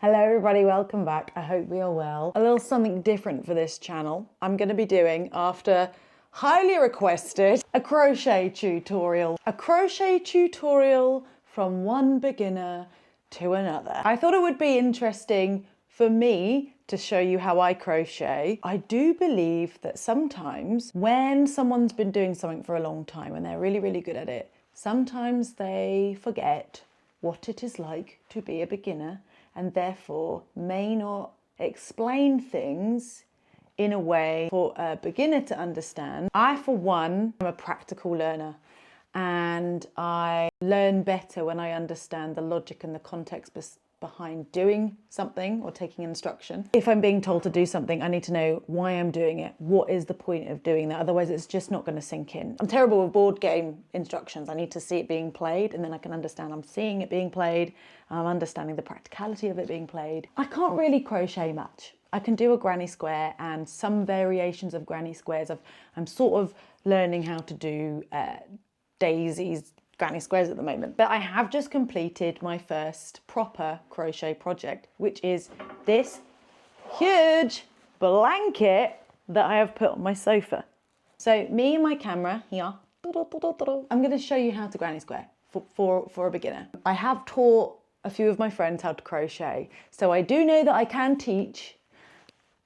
Hello everybody, welcome back. I hope we are well. A little something different for this channel. I'm going to be doing, after highly requested, a crochet tutorial. A crochet tutorial from one beginner to another. I thought it would be interesting for me to show you how I crochet. I do believe that sometimes when someone's been doing something for a long time and they're really good at it, sometimes they forget what it is like to be a beginner and therefore may not explain things in a way for a beginner to understand. I, for one, am a practical learner, and I learn better when I understand the logic and the context behind doing something or taking instruction. If I'm being told to do something, I need to know why I'm doing it. What is the point of doing that? Otherwise, it's just not going to sink in. I'm terrible with board game instructions. I need to see it being played, and then I can understand I'm seeing it being played. I'm understanding the practicality of it being played. I can't really crochet much. I can do a granny square and some variations of granny squares. I'm sort of learning how to do daisies, granny squares at the moment. But I have just completed my first proper crochet project, which is this huge blanket that I have put on my sofa. So me and my camera here, I'm going to show you how to granny square for a beginner. I have taught a few of my friends how to crochet, so I do know that I can teach.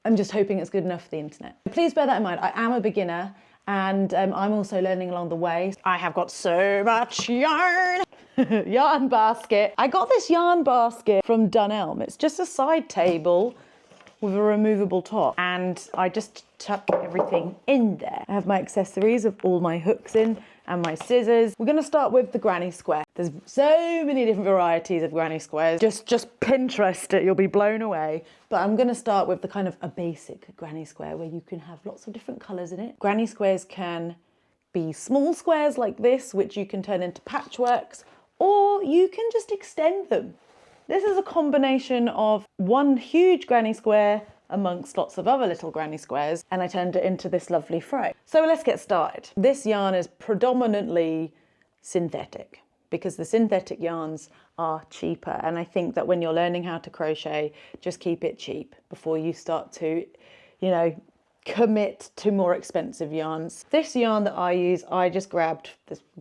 I'm just hoping it's good enough for the internet. Please bear that in mind. I am a beginner, and I'm also learning along the way. I have got so much yarn. Yarn basket. I got this yarn basket from Dunelm. It's just a side table with a removable top, and I just tuck everything in there. I have my accessories of all my hooks in and my scissors. We're going to start with the granny square. There's so many different varieties of granny squares. Just Pinterest it, you'll be blown away. But I'm going to start with the kind of a basic granny square where you can have lots of different colours in it. Granny squares can be small squares like this, which you can turn into patchworks, or you can just extend them. This is a combination of one huge granny square amongst lots of other little granny squares, and I turned it into this lovely frame. So let's get started. This yarn is predominantly synthetic because the synthetic yarns are cheaper, and I think that when you're learning how to crochet, just keep it cheap before you start to, commit to more expensive yarns. This yarn that I use, I just grabbed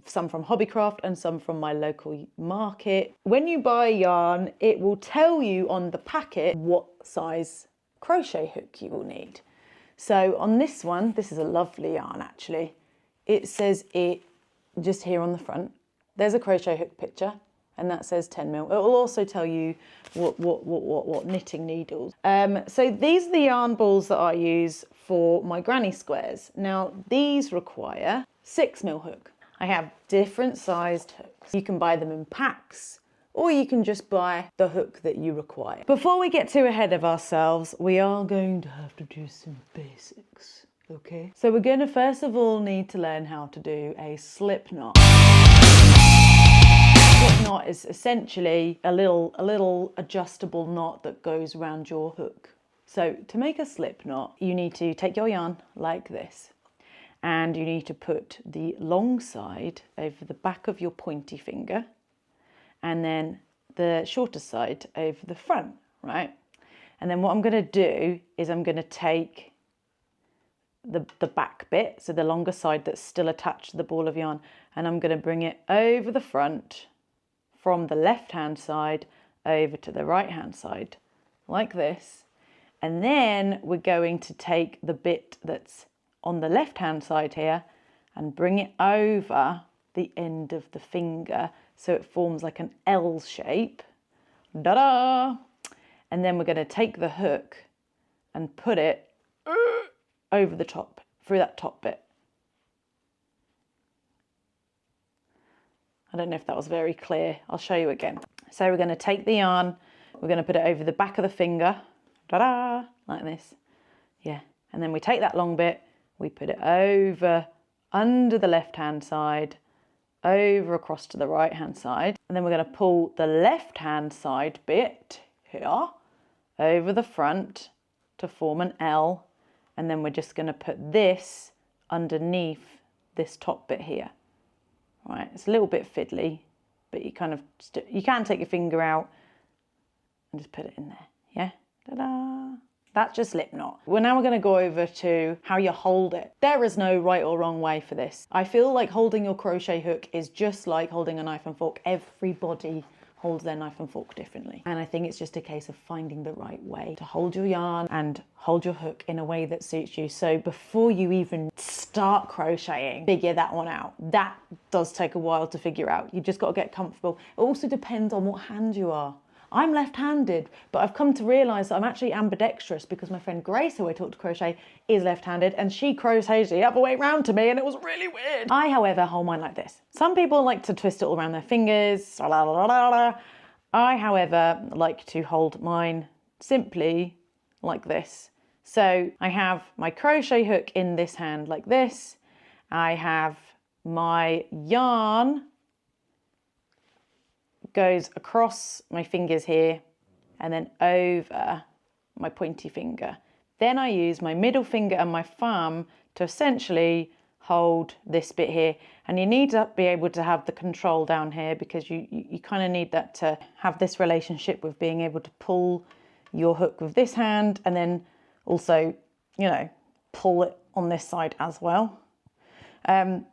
some from Hobbycraft and some from my local market. When you buy yarn, it will tell you on the packet what size crochet hook you will need. So on this one, this is a lovely yarn actually. It says it just here on the front. There's a crochet hook picture, and that says 10 mil. It will also tell you what knitting needles. So these are the yarn balls that I use for my granny squares. Now these require 6 mil hook. I have different sized hooks. You can buy them in packs, or you can just buy the hook that you require. Before we get too ahead of ourselves, we are going to have to do some basics, okay? So we're going to first of all need to learn how to do a slip knot. Slip knot is essentially a little adjustable knot that goes around your hook. So to make a slip knot, you need to take your yarn like this, and you need to put the long side over the back of your pointy finger, and then the shorter side over the front, right? And then what I'm going to do is I'm going to take the back bit, so the longer side that's still attached to the ball of yarn, and I'm going to bring it over the front from the left-hand side over to the right-hand side, like this. And then we're going to take the bit that's on the left-hand side here and bring it over the end of the finger, so it forms like an L shape. Ta-da! And then we're going to take the hook and put it over the top, through that top bit. I don't know if that was very clear. I'll show you again. So we're going to take the yarn, we're going to put it over the back of the finger, ta-da, like this. Yeah, and then we take that long bit, we put it over under the left-hand side, over across to the right-hand side, and then we're going to pull the left-hand side bit here over the front to form an L, and then we're just going to put this underneath this top bit here. Right, it's a little bit fiddly, but you kind of you can take your finger out and just put it in there. Yeah, ta-da. That's your slip knot. Well, now we're going to go over to how you hold it. There is no right or wrong way for this. I feel like holding your crochet hook is just like holding a knife and fork. Everybody holds their knife and fork differently. And I think it's just a case of finding the right way to hold your yarn and hold your hook in a way that suits you. So before you even start crocheting, figure that one out. That does take a while to figure out. You just got to get comfortable. It also depends on what hand you are. I'm left-handed, but I've come to realise that I'm actually ambidextrous because my friend Grace, who I taught to crochet, is left-handed and she crochets the other way round to me and it was really weird. I, however, hold mine like this. Some people like to twist it all around their fingers. I, however, like to hold mine simply like this. So I have my crochet hook in this hand like this. I have my yarn goes across my fingers here and then over my pointy finger. Then I use my middle finger and my thumb to essentially hold this bit here. And you need to be able to have the control down here because you kind of need that to have this relationship with being able to pull your hook with this hand and then also, you know, pull it on this side as well. And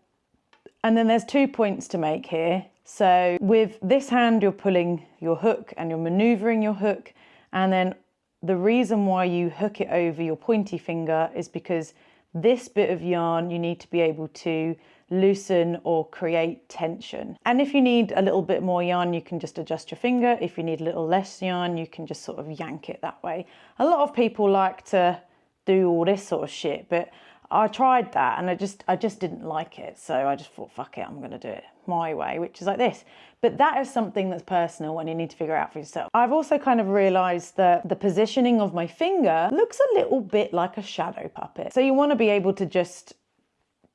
then there's 2 points to make here. So with this hand, you're pulling your hook and you're maneuvering your hook. And then the reason why you hook it over your pointy finger is because this bit of yarn, you need to be able to loosen or create tension. And if you need a little bit more yarn, you can just adjust your finger. If you need a little less yarn, you can just sort of yank it that way. A lot of people like to do all this sort of shit, but I tried that and I just didn't like it. So I just thought, fuck it, I'm going to do it my way, which is like this. But that is something that's personal and you need to figure out for yourself. I've also kind of realised that the positioning of my finger looks a little bit like a shadow puppet. So you want to be able to just,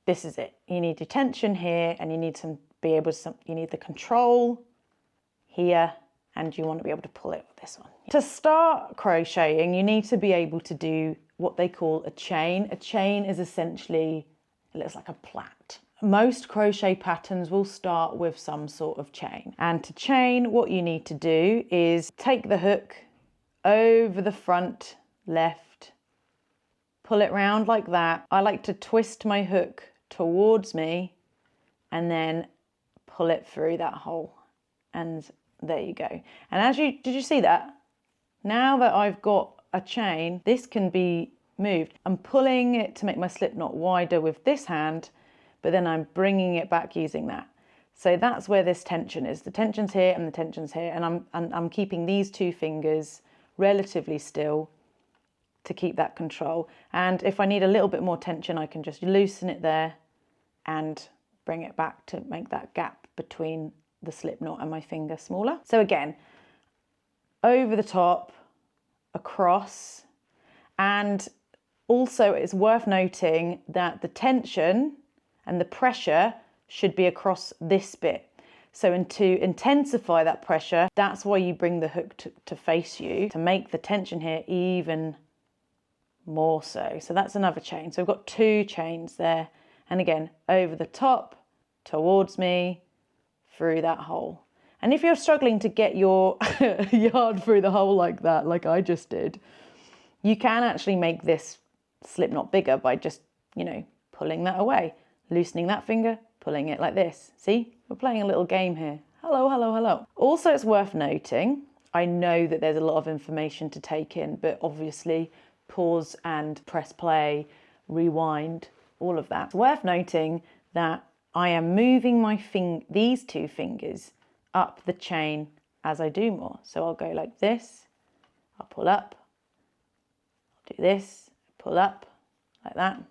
this is it. You need your tension here and you need to be able to, you need the control here and you want to be able to pull it with this one. To start crocheting, you need to be able to do what they call a chain. A chain is essentially, it looks like a plait. Most crochet patterns will start with some sort of chain. And to chain, what you need to do is take the hook over the front left, pull it round like that. I like to twist my hook towards me and then pull it through that hole. And there you go. And did you see that? Now that I've got a chain, this can be moved. I'm pulling it to make my slip knot wider with this hand, but then I'm bringing it back using that. So that's where this tension is. The tension's here and the tension's here, and I'm keeping these 2 fingers relatively still to keep that control. And if I need a little bit more tension, I can just loosen it there and bring it back to make that gap between the slip knot and my finger smaller. So again, over the top, across, and also it's worth noting that the tension and the pressure should be across this bit. So to intensify that pressure, that's why you bring the hook to face you, to make the tension here even more so. So that's another chain. So we've got 2 chains there. And again, over the top, towards me, through that hole. And if you're struggling to get your yarn through the hole like that, like I just did, you can actually make this slip knot bigger by just, you know, pulling that away, loosening that finger, pulling it like this. See, we're playing a little game here. Hello, hello, hello. Also, it's worth noting, I know that there's a lot of information to take in, but obviously pause and press play, rewind, all of that. It's worth noting that I am moving these 2 fingers up the chain as I do more. So I'll go like this, I'll pull up, I'll do this, pull up, like that.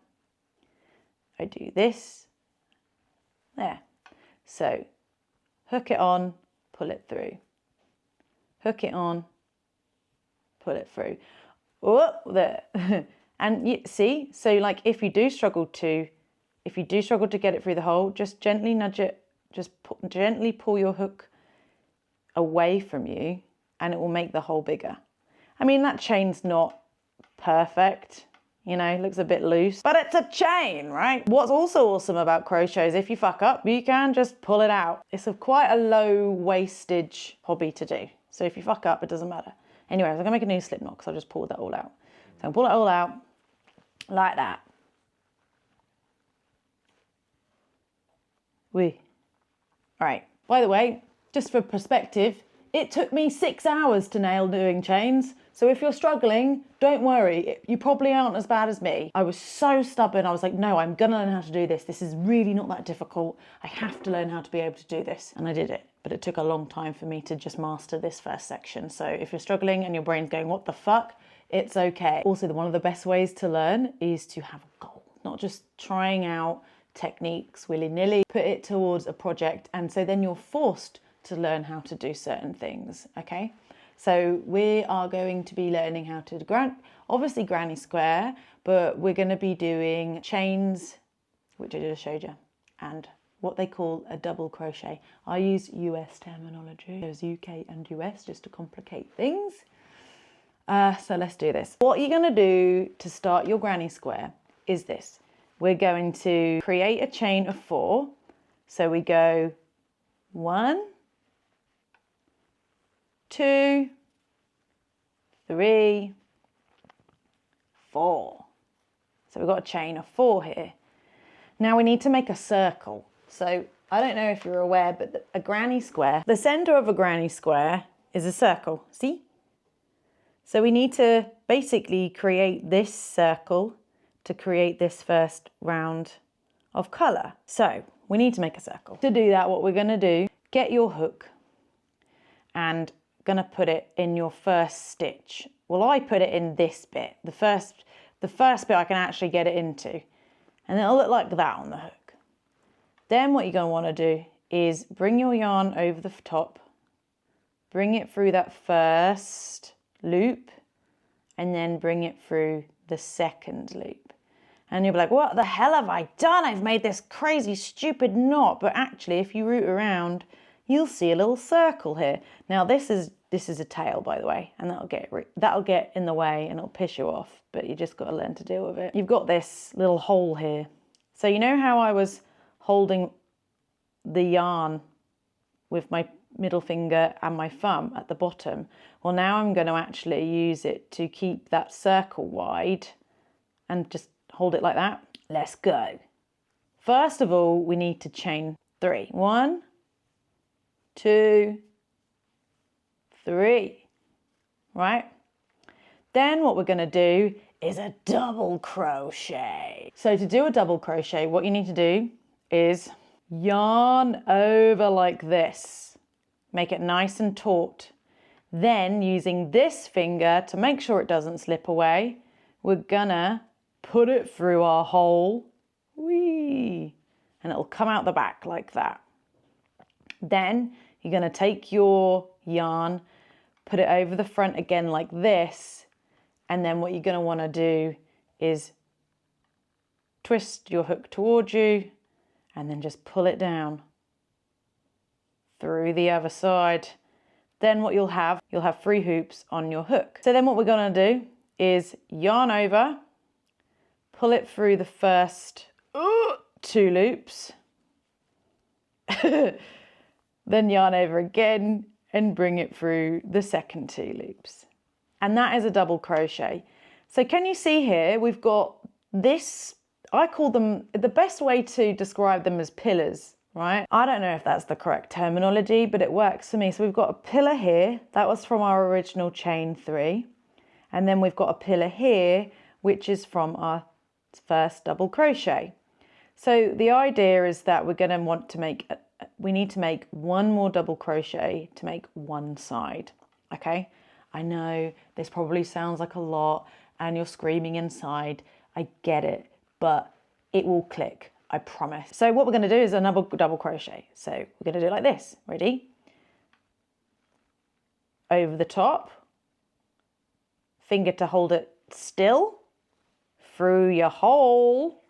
I do this, there. So hook it on, pull it through. Hook it on, pull it through. Oh, there. And you see, so like if you do struggle to get it through the hole, just gently nudge it, gently pull your hook away from you and it will make the hole bigger. I mean, that chain's not perfect, you know, looks a bit loose, but it's a chain, right? What's also awesome about crochet is if you fuck up, you can just pull it out. It's quite a low wastage hobby to do. So if you fuck up, it doesn't matter. Anyway, I'm gonna make a new slip knot because I just pulled that all out. So I'll pull it all out like that. Wee. All right, by the way, just for perspective, it took me 6 hours to nail doing chains. So if you're struggling, don't worry. You probably aren't as bad as me. I was so stubborn. I was like, no, I'm gonna learn how to do this. This is really not that difficult. I have to learn how to be able to do this. And I did it. But it took a long time for me to just master this first section. So if you're struggling and your brain's going, what the fuck? It's okay. Also, one of the best ways to learn is to have a goal, not just trying out techniques willy-nilly. Put it towards a project, and so then you're forced to learn how to do certain things, okay? So we are going to be learning how to obviously granny square, but we're going to be doing chains, which I just showed you, and what they call a double crochet. I use US terminology. There's UK and US just to complicate things. So let's do this. What you're going to do to start your granny square is this. We're going to create a chain of 4. So we go 1, 2, 3, 4. So we've got a chain of 4 here. Now we need to make a circle. So I don't know if you're aware, but a granny square, the center of a granny square is a circle, see? So we need to basically create this circle to create this first round of colour. So we need to make a circle. To do that, what we're going to do, get your hook and going to put it in your first stitch. Well, I put it in this bit, the first bit I can actually get it into, and it'll look like that on the hook. Then what you're going to want to do is bring your yarn over the top, bring it through that first loop, and then bring it through the second loop. And you'll be like, what the hell have I done? I've made this crazy stupid knot. But actually, if you root around, you'll see a little circle here. Now this is a tail, by the way, and that'll get in the way and it'll piss you off, but you just got to learn to deal with it. You've got this little hole here. So you know how I was holding the yarn with my middle finger and my thumb at the bottom? Well, now I'm going to actually use it to keep that circle wide and just hold it like that. Let's go. First of all, we need to chain 3. 1, 2, 3, right? Then what we're going to do is a double crochet. So to do a double crochet, what you need to do is yarn over like this. Make it nice and taut. Then using this finger to make sure it doesn't slip away, we're gonna put it through our hole. Whee! And it'll come out the back like that. Then you're gonna take your yarn, put it over the front again like this, and then what you're gonna wanna do is twist your hook towards you and then just pull it down through the other side. Then what you'll have 3 hoops on your hook. So then what we're gonna do is yarn over, pull it through the first 2 loops, then yarn over again and bring it through the second 2 loops. And that is a double crochet. So can you see here, we've got this, I call them, the best way to describe them as pillars, right? I don't know if that's the correct terminology, but it works for me. So we've got a pillar here, that was from our original chain 3. And then we've got a pillar here, which is from our first double crochet. So the idea is that we're gonna want to make, we need to make 1 more double crochet to make one side, okay? I know this probably sounds like a lot and you're screaming inside, I get it, but it will click, I promise. So what we're gonna do is another double crochet. So we're gonna do it like this, ready? Over the top, finger to hold it still, through your hole,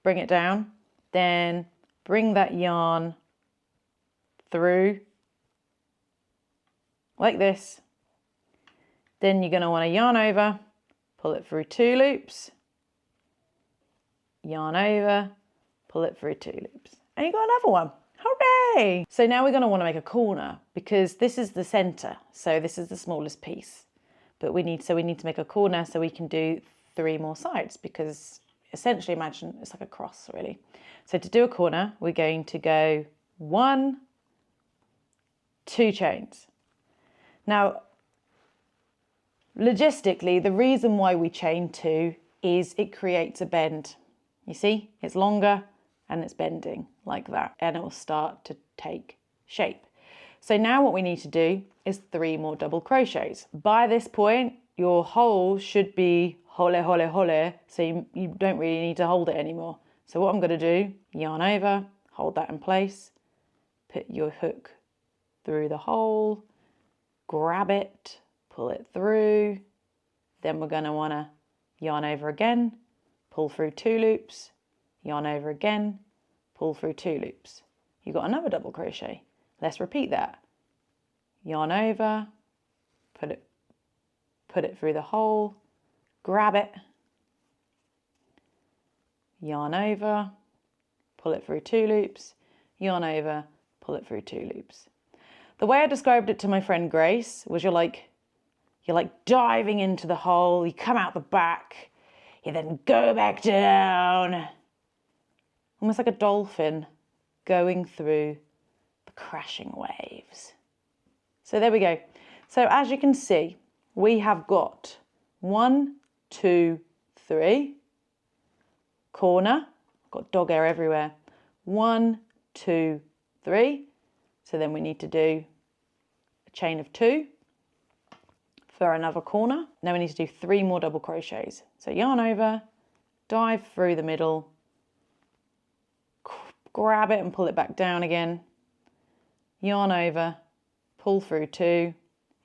bring it down, then bring that yarn through like this. Then you're going to want to yarn over, pull it through 2 loops, yarn over, pull it through 2 loops, and you got another one. Hooray! So now we're going to want to make a corner because this is the center, so this is the smallest piece. but we need to make a corner so we can do 3 more sides, because essentially imagine it's like a cross really. So to do a corner, we're going to go 1, 2 chains. Now, logistically, the reason why we chain 2 is it creates a bend. You see, it's longer and it's bending like that, and it will start to take shape. So now what we need to do is 3 more double crochets. By this point, your hole should be hole, hole, hole, so you don't really need to hold it anymore. So what I'm going to do, yarn over, hold that in place, put your hook through the hole, grab it, pull it through. Then we're going to want to yarn over again, pull through 2 loops, yarn over again, pull through 2 loops. You've got another double crochet. Let's repeat that. Yarn over, put it through the hole, grab it, yarn over, pull it through 2 loops, yarn over, pull it through 2 loops. The way I described it to my friend Grace was you're like diving into the hole, you come out the back, you then go back down, almost like a dolphin going through the crashing waves. So there we go. So as you can see, we have got 1, 2, 3, corner, got dog hair everywhere, 1, 2, 3. So then we need to do a chain of 2 for another corner. Now we need to do 3 more double crochets. So yarn over, dive through the middle, grab it and pull it back down again, yarn over, pull through 2,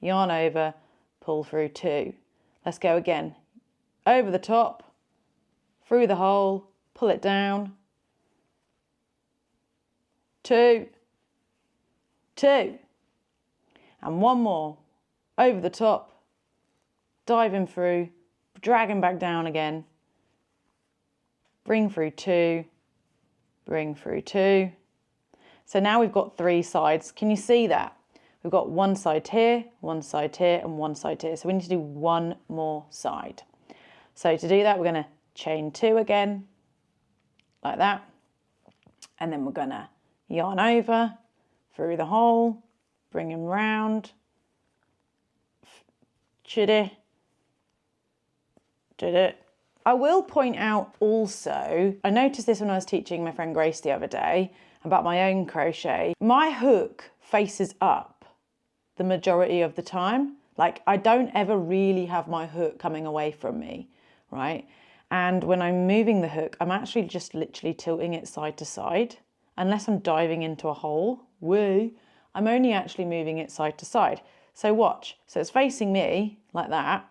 yarn over, pull through 2. Let's go again. Over the top, through the hole, pull it down, 2, 2, and 1 more. Over the top, diving through, dragging back down again, bring through 2, bring through 2. So now we've got 3 sides. Can you see that? We've got 1 side here, 1 side here, and 1 side here. So we need to do 1 more side. So to do that, we're going to chain 2 again, like that. And then we're going to yarn over, through the hole, bring him round, chitty, did it. I will point out also, I noticed this when I was teaching my friend Grace the other day about my own crochet. My hook faces up the majority of the time. Like, I don't ever really have my hook coming away from me, right? And when I'm moving the hook, I'm actually just literally tilting it side to side. Unless I'm diving into a hole, I'm only actually moving it side to side. So watch, so it's facing me like that.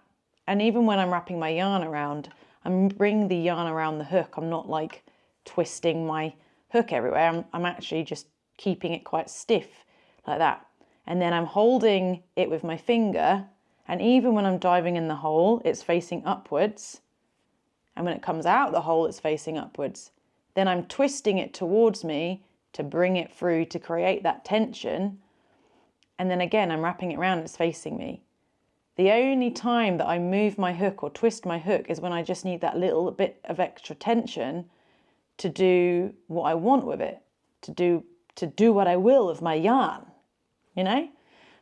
And even when I'm wrapping my yarn around, I'm bringing the yarn around the hook. I'm not like twisting my hook everywhere. I'm actually just keeping it quite stiff like that. And then I'm holding it with my finger. And even when I'm diving in the hole, it's facing upwards. And when it comes out the hole, it's facing upwards. Then I'm twisting it towards me to bring it through to create that tension. And then again, I'm wrapping it around, it's facing me. The only time that I move my hook or twist my hook is when I just need that little bit of extra tension to do what I want with it, to do what I will with my yarn, you know?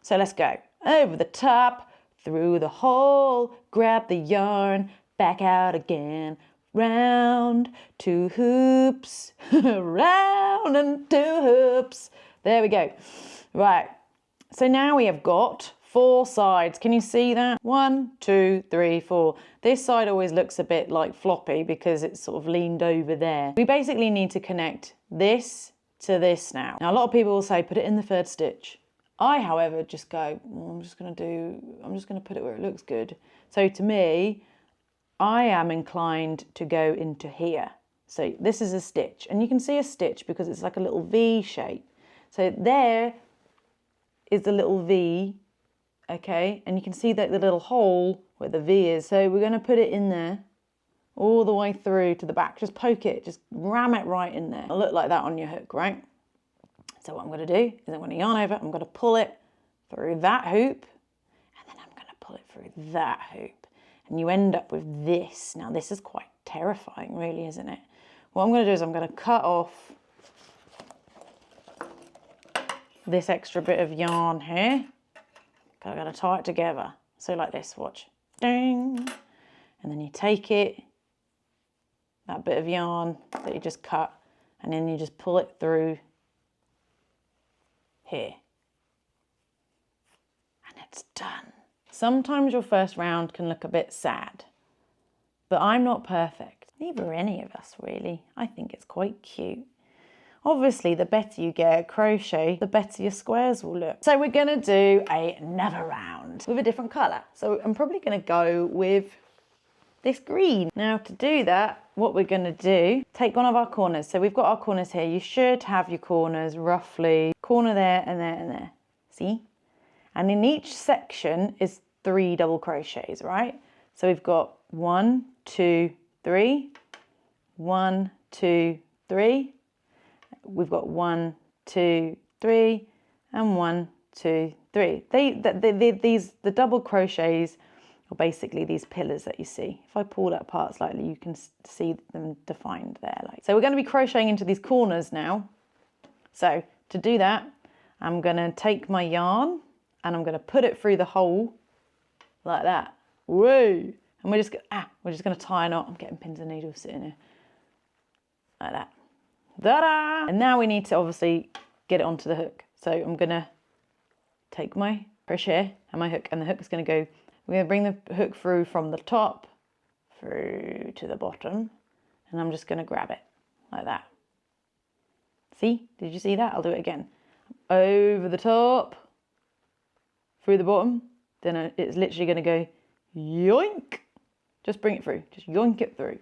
So let's go. Over the top, through the hole, grab the yarn, back out again, round, 2 hoops, round and 2 hoops. There we go. Right, so now we have got 4 sides. Can you see that? 1, 2, 3, 4. This side always looks a bit like floppy because it's sort of leaned over there. We basically need to connect this to this now. Now, a lot of people will say, put it in the 3rd stitch. I, however, just go, I'm just going to put it where it looks good. So to me, I am inclined to go into here. So this is a stitch, and you can see a stitch because it's like a little V shape. So there is the little V, okay? And you can see that the little hole where the V is. So we're going to put it in there all the way through to the back. Just poke it, just ram it right in there. It'll look like that on your hook, right? So what I'm going to do is I'm going to yarn over, I'm going to pull it through that hoop, and then I'm going to pull it through that hoop, and you end up with this. Now this is quite terrifying, really, isn't it? What I'm going to do is I'm going to cut off this extra bit of yarn here. I'm going to tie it together. So like this, watch. Ding. And then you take it, that bit of yarn that you just cut, and then you just pull it through here. And it's done. Sometimes your first round can look a bit sad, but I'm not perfect. Neither are any of us, really. I think it's quite cute. Obviously, the better you get at crochet, the better your squares will look. So we're gonna do another round with a different color. So I'm probably gonna go with this green. Now to do that, what we're gonna do, take one of our corners. So we've got our corners here. You should have your corners roughly, corner there and there and there, see? And in each section is 3 double crochets, right? So we've got 1, 2, 3, 1, 2, 3. We've got 1, 2, 3, and 1, 2, 3. The double crochets are basically these pillars that you see. If I pull that apart slightly, you can see them defined there. So we're going to be crocheting into these corners now. So to do that, I'm going to take my yarn and I'm going to put it through the hole like that. Whoa! And we're just going to tie a knot. I'm getting pins and needles sitting here like that. Ta-da! And now we need to obviously get it onto the hook. So I'm going to take my crochet and my hook, and the hook is going to go, we're going to bring the hook through from the top through to the bottom, and I'm just going to grab it like that. See? Did you see that? I'll do it again. Over the top, through the bottom, then it's literally going to go yoink. Just bring it through. Just yoink it through.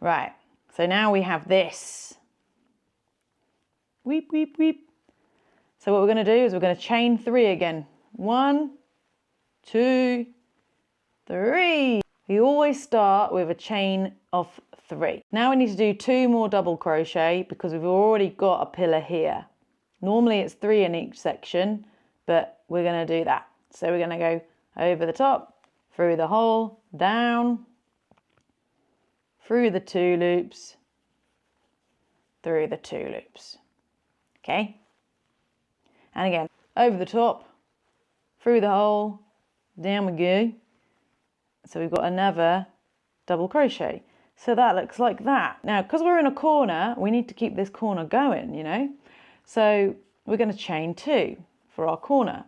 Right. So now we have this. Weep, weep, weep. So what we're going to do is we're going to chain 3 again. 1, 2, 3. We always start with a chain of 3. Now we need to do 2 more double crochet because we've already got a pillar here. Normally it's 3 in each section, but we're going to do that. So we're going to go over the top, through the hole, down, through the 2 loops, through the 2 loops. Okay? And again, over the top, through the hole, down we go. So we've got another double crochet. So that looks like that. Now, because we're in a corner, we need to keep this corner going, you know? So we're going to chain 2 for our corner.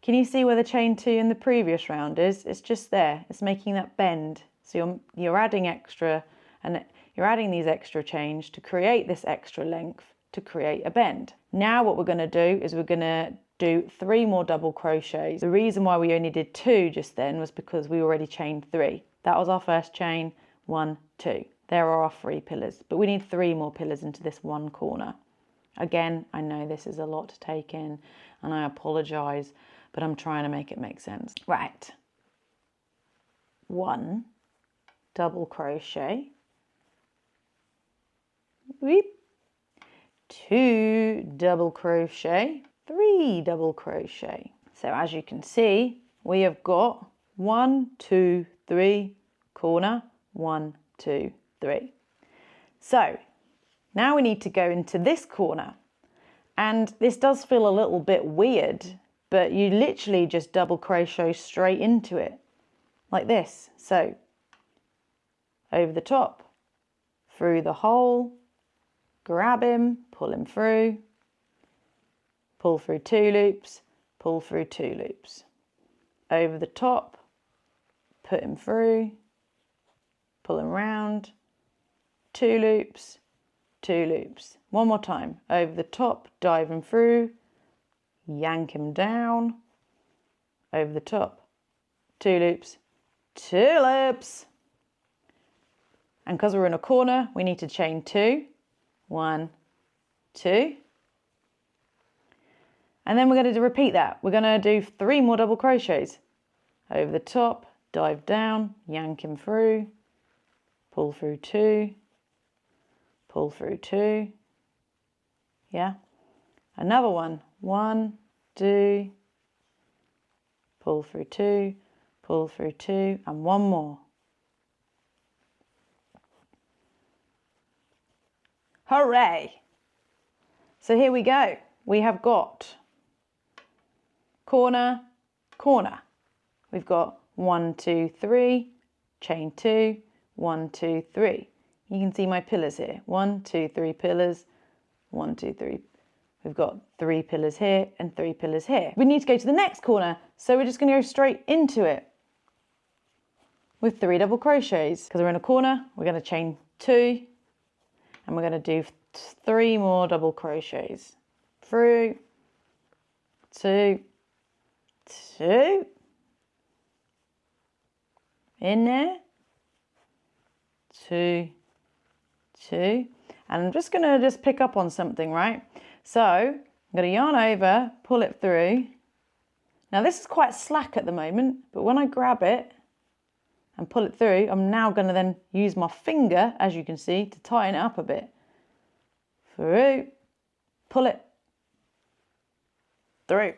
Can you see where the chain 2 in the previous round is? It's just there. It's making that bend. So you're adding extra, and you're adding these extra chains to create this extra length to create a bend. Now what we're going to do is we're going to do 3 more double crochets. The reason why we only did 2 just then was because we already chained 3. That was our first chain, 1, 2. There are our 3 pillars, but we need 3 more pillars into this one corner. Again, I know this is a lot to take in, and I apologize, but I'm trying to make it make sense. Right. 1 double crochet. Weep. 2 double crochet. 3 double crochet. So as you can see, we have got 1, 2, 3, corner, 1, 2, 3. So now we need to go into this corner, and this does feel a little bit weird, but you literally just double crochet straight into it like this. So over the top, through the hole, grab him, pull him through, pull through 2 loops, pull through 2 loops. Over the top, put him through, pull him round, 2 loops, 2 loops. One more time. Over the top, dive him through, yank him down, over the top, 2 loops, 2 loops. And because we're in a corner, we need to chain 2. 1, 2. And then we're going to repeat that. We're going to do 3 more double crochets. Over the top, dive down, yank him through, pull through 2, pull through 2. Yeah. Another one. 1, 2, pull through 2, pull through 2, and one more. Hooray! So here we go. We have got corner, corner. We've got 1, 2, 3, chain 2, 1, 2, 3. You can see my pillars here. 1, 2, 3 pillars, 1, 2, 3. We've got 3 pillars here and 3 pillars here. We need to go to the next corner, so we're just going to go straight into it with 3 double crochets. Because we're in a corner, we're going to chain 2, and we're going to do 3 more double crochets. Through, 2, 2, in there, 2, 2, and I'm just going to pick up on something, right? So I'm going to yarn over, pull it through. Now this is quite slack at the moment, but when I grab it and pull it through, I'm now going to then use my finger, as you can see, to tighten it up a bit. Through, pull it through.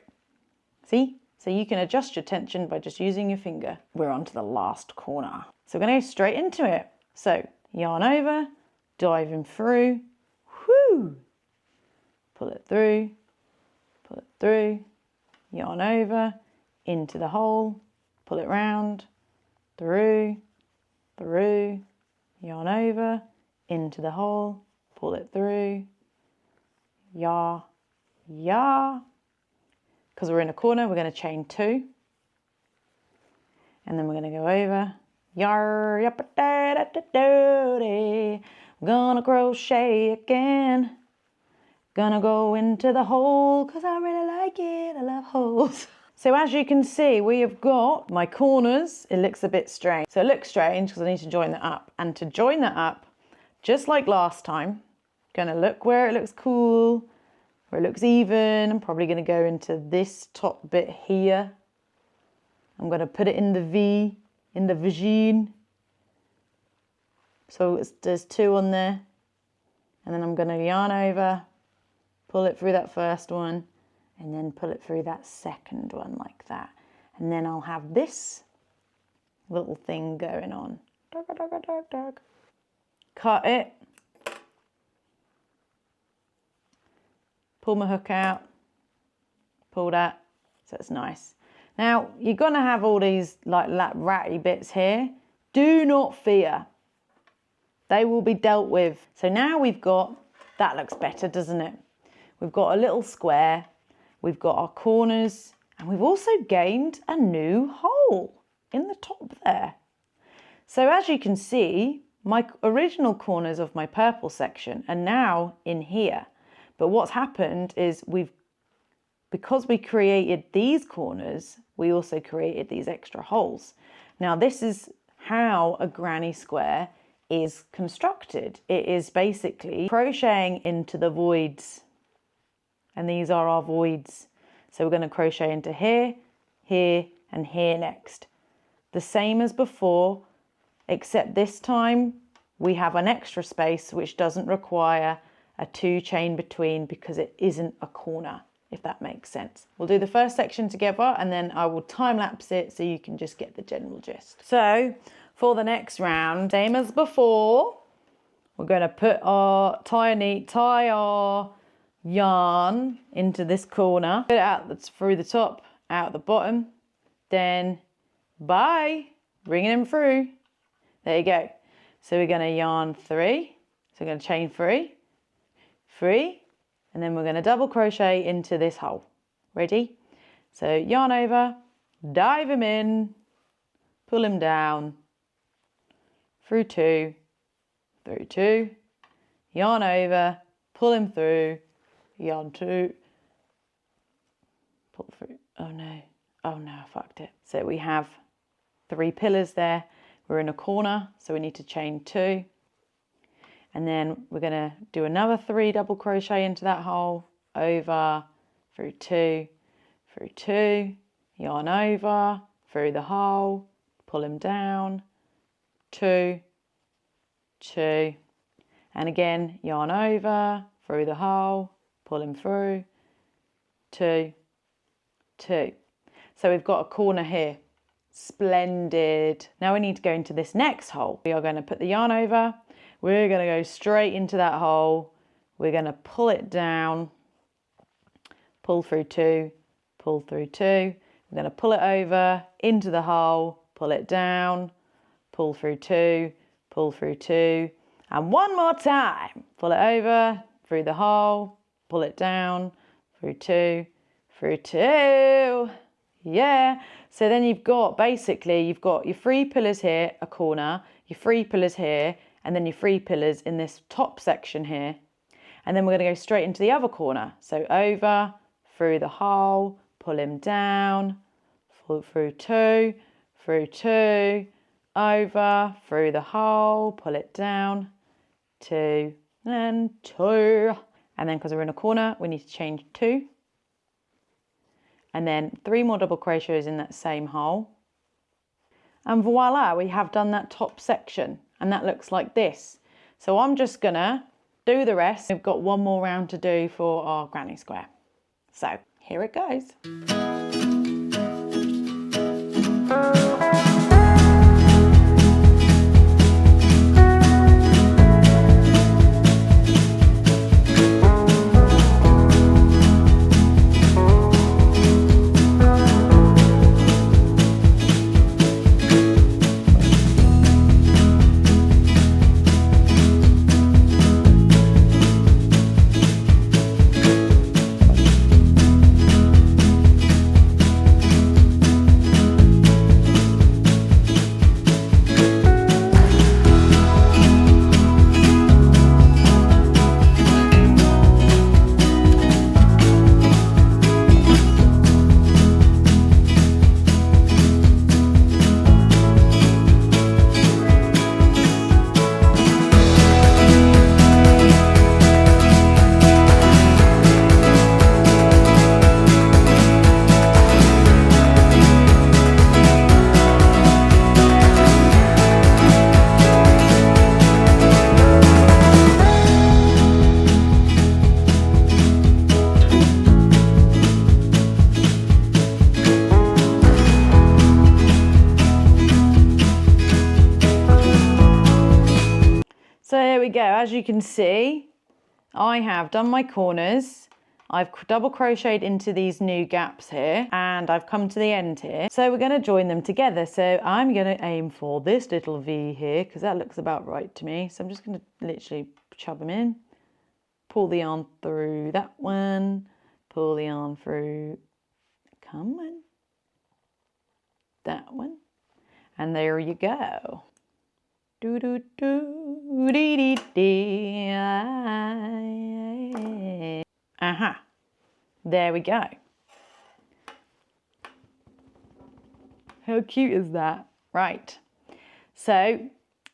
See? So you can adjust your tension by just using your finger. We're on to the last corner. So we're going to go straight into it. So yarn over, diving through, whoo, pull it through, yarn over, into the hole, pull it round, through, yarn over, into the hole, pull it through, yah, yah. Because we're in a corner, we're going to chain 2. And then we're going to go over, yar, yap, da, da, da, da, da. I'm gonna crochet again. Gonna go into the hole because I really like it. I love holes. So as you can see, we have got my corners. It looks a bit strange. So it looks strange because I need to join that up. And to join that up, just like last time, gonna look where it looks cool, where it looks even. I'm probably gonna go into this top bit here. I'm gonna put it in the V, in the vagine. So there's 2 on there. And then I'm gonna yarn over, pull it through that first one, and then pull it through that second one like that. And then I'll have this little thing going on. Cut it. Pull my hook out. Pull that. So it's nice. Now, you're gonna have all these like ratty bits here. Do not fear. They will be dealt with. So now we've got, that looks better, doesn't it? We've got a little square, we've got our corners, and we've also gained a new hole in the top there. So as you can see, my original corners of my purple section are now in here. But what's happened is because we created these corners, we also created these extra holes. Now this is how a granny square is constructed. It is basically crocheting into the voids. And these are our voids. So we're going to crochet into here, here, and here next. The same as before, except this time we have an extra space which doesn't require a 2 chain between because it isn't a corner, if that makes sense. We'll do the first section together and then I will time lapse it so you can just get the general gist. So for the next round, same as before, we're going to put our tie our yarn into this corner, put it out through the top, out the bottom, then bring it in through. There you go. So we're going to yarn 3, so we're going to chain 3, and then we're going to double crochet into this hole. Ready? So yarn over, dive him in, pull him down, through 2, yarn over, pull him through, yarn 2, pull through. Oh no, I fucked it. So we have 3 pillars there. We're in a corner, so we need to chain 2. And then we're going to do another 3 double crochet into that hole, over, through 2, yarn over, through the hole, pull him down, 2, and again yarn over, through the hole, pull him through, 2. So we've got a corner here. Splendid. Now we need to go into this next hole. We are going to put the yarn over. We're going to go straight into that hole. We're going to pull it down, pull through 2, pull through 2. We're going to pull it over into the hole, pull it down, pull through 2, pull through 2, and one more time. Pull it over, through the hole, pull it down, through 2, through 2. Yeah. So then you've got, basically, you've got your 3 pillars here, a corner, your 3 pillars here, and then your 3 pillars in this top section here. And then we're going to go straight into the other corner. So over, through the hole, pull him down, through 2, through 2, over, through the hole, pull it down, 2, and 2. And then because we're in a corner, we need to chain 2. And then 3 more double crochets in that same hole. And voila, we have done that top section. And that looks like this. So I'm just gonna do the rest. We've got one more round to do for our granny square. So here it goes. So here we go. As you can see, I have done my corners. I've double crocheted into these new gaps here, and I've come to the end here. So we're going to join them together. So I'm going to aim for this little V here because that looks about right to me. So I'm just going to literally shove them in, pull the yarn through that one, pull the yarn through, come on, that one, and there you go. Do do do dee dee dee. Aha. There we go. How cute is that? Right. So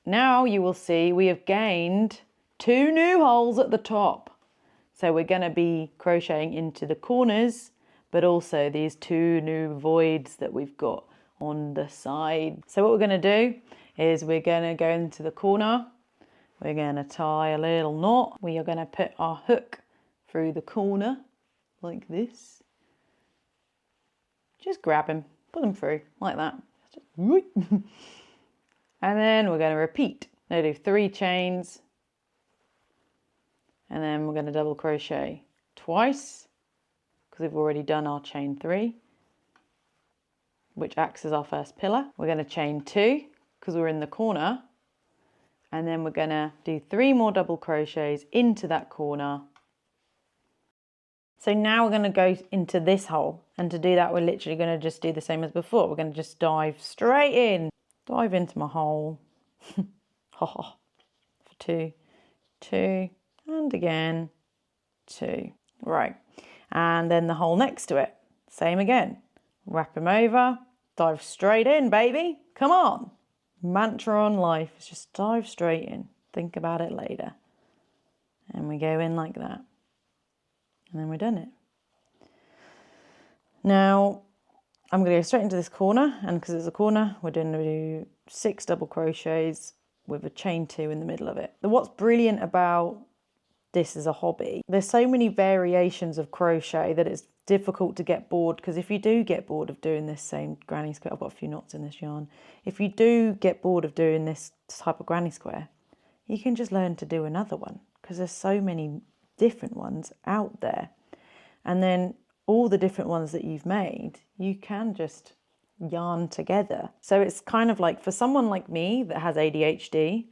now you will see we have gained 2 new holes at the top. So we're going to be crocheting into the corners, but also these 2 new voids that we've got on the side. So what we're going to do is we're going to go into the corner. We're going to tie a little knot. We are going to put our hook through the corner like this. Just grab him, pull him through like that. And then we're going to repeat. We're going to do 3 chains, and then we're going to double crochet twice because we've already done our chain 3, which acts as our first pillar. We're going to chain 2 because we're in the corner, and then we're going to do 3 more double crochets into that corner. So now we're going to go into this hole, and to do that we're literally going to just do the same as before. We're going to just dive straight in, dive into my hole, for 2, 2, and again 2. Right, and then the hole next to it, same again. Wrap him over, dive straight in, baby, come on. Mantra on life is just dive straight in, think about it later, and we go in like that, and then we're done it. Now I'm going to go straight into this corner, and because it's a corner we're going to do 6 double crochets with a chain 2 in the middle of it. What's brilliant about this as a hobby. There's so many variations of crochet that it's difficult to get bored, because if you do get bored of doing this same granny square, I've got a few knots in this yarn. If you do get bored of doing this type of granny square, you can just learn to do another one, because there's so many different ones out there. And then all the different ones that you've made, you can just yarn together. So it's kind of like, for someone like me that has ADHD,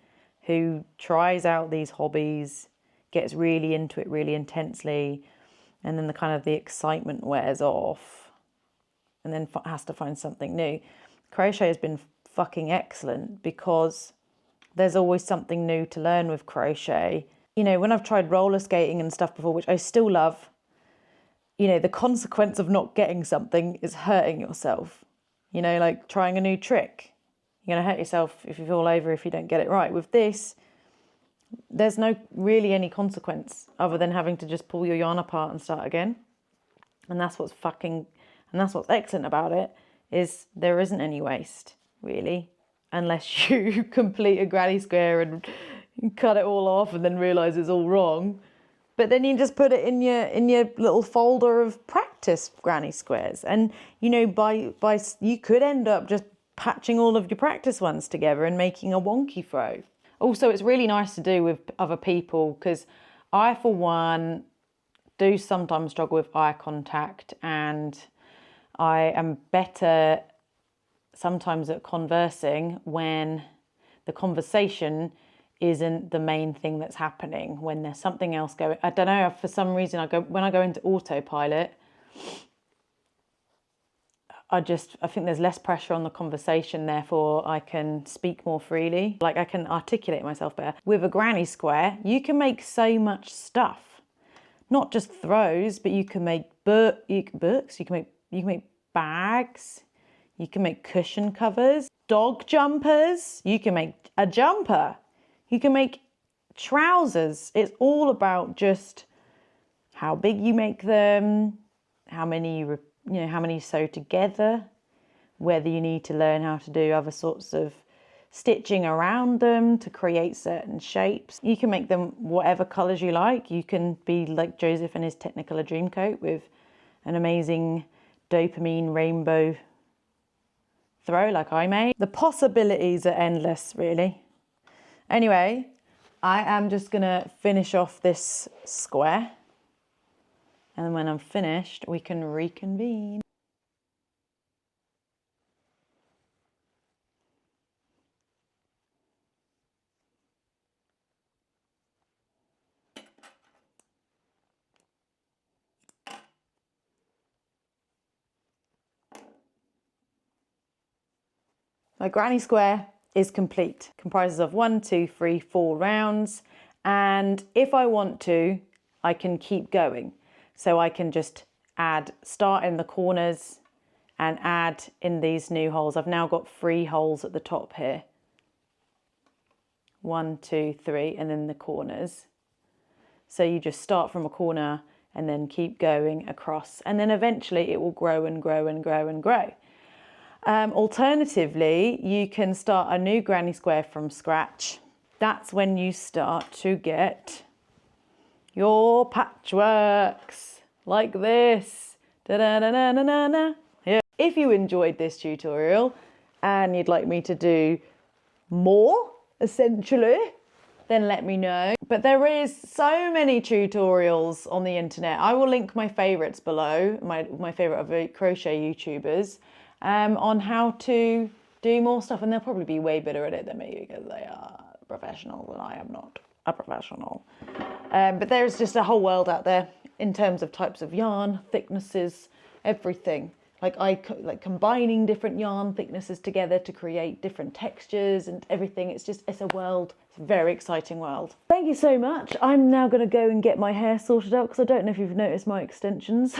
who tries out these hobbies, gets really into it really intensely, and then the excitement wears off, and then has to find something new. Crochet has been fucking excellent, because there's always something new to learn with crochet. You know, when I've tried roller skating and stuff before, which I still love, you know, the consequence of not getting something is hurting yourself. You know, like trying a new trick. You're going to hurt yourself if you fall over if you don't get it right. With this, there's no really any consequence other than having to just pull your yarn apart and start again. And that's what's excellent about it, is there isn't any waste, really, unless you complete a granny square and cut it all off and then realise it's all wrong. But then you just put it in your little folder of practice granny squares. And, you know, you could end up just patching all of your practice ones together and making a wonky throw. Also, it's really nice to do with other people, because I, for one, do sometimes struggle with eye contact, and I am better sometimes at conversing when the conversation isn't the main thing that's happening, when there's something else going. I don't know, for some reason when I go into autopilot, I think there's less pressure on the conversation, therefore I can speak more freely. Like, I can articulate myself better. With a granny square, you can make so much stuff. Not just throws, but you can make books, you can make bags, you can make cushion covers, dog jumpers, you can make a jumper, you can make trousers. It's all about just how big you make them, how many you sew together, whether you need to learn how to do other sorts of stitching around them to create certain shapes. You can make them whatever colours you like. You can be like Joseph and his Technicolor Dreamcoat with an amazing dopamine rainbow throw like I made. The possibilities are endless, really. Anyway, I am just gonna finish off this square, and when I'm finished, we can reconvene. My granny square is complete. Comprises of 1, 2, 3, 4 rounds. And if I want to, I can keep going. So I can just start in the corners and add in these new holes. I've now got 3 holes at the top here. 1, 2, 3, and then the corners. So you just start from a corner and then keep going across. And then eventually it will grow and grow and grow and grow. Alternatively, you can start a new granny square from scratch. That's when you start to get your patchworks like this. Da-da-da-da-da-da. Yeah. If you enjoyed this tutorial and you'd like me to do more, essentially, then let me know. But there is so many tutorials on the internet. I will link my favourites below, my favourite of crochet YouTubers, on how to do more stuff. And they'll probably be way better at it than me because they are professionals and I am not a professional. But there's just a whole world out there in terms of types of yarn, thicknesses, everything. Like combining different yarn thicknesses together to create different textures and everything. It's a world. It's a very exciting world. Thank you so much. I'm now going to go and get my hair sorted out because I don't know if you've noticed my extensions.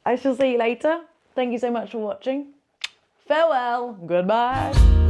I shall see you later. Thank you so much for watching. Farewell. Goodbye.